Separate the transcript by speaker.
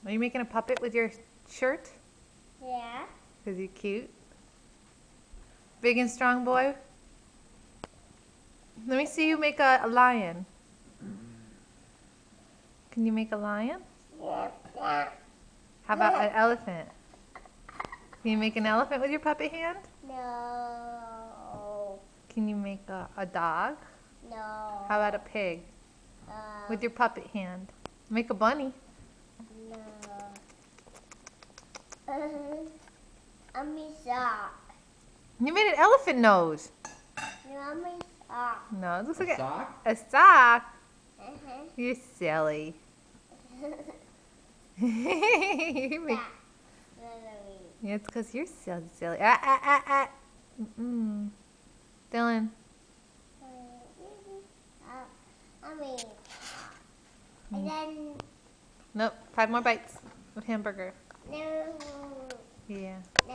Speaker 1: Are you making a puppet with your shirt?
Speaker 2: Yeah.
Speaker 1: Because you're cute. Big and strong boy. Let me see you make a lion. Can you make a lion? How about an elephant? Can you make an elephant with your puppet hand?
Speaker 2: No.
Speaker 1: Can you make a dog?
Speaker 2: No.
Speaker 1: How about a pig? With your puppet hand. Make a bunny.
Speaker 2: No. Mommy sock.
Speaker 1: You made an elephant nose.
Speaker 2: Mommy sock.
Speaker 1: No, it looks
Speaker 3: A
Speaker 1: like
Speaker 3: sock?
Speaker 1: a sock.
Speaker 2: Uh-huh.
Speaker 1: You're silly. You make- Yeah, it's because you're so silly. Mm-mm. Dylan.
Speaker 2: Mommy. And then
Speaker 1: Nope. 5 more bites of hamburger.
Speaker 2: no.
Speaker 1: Yeah.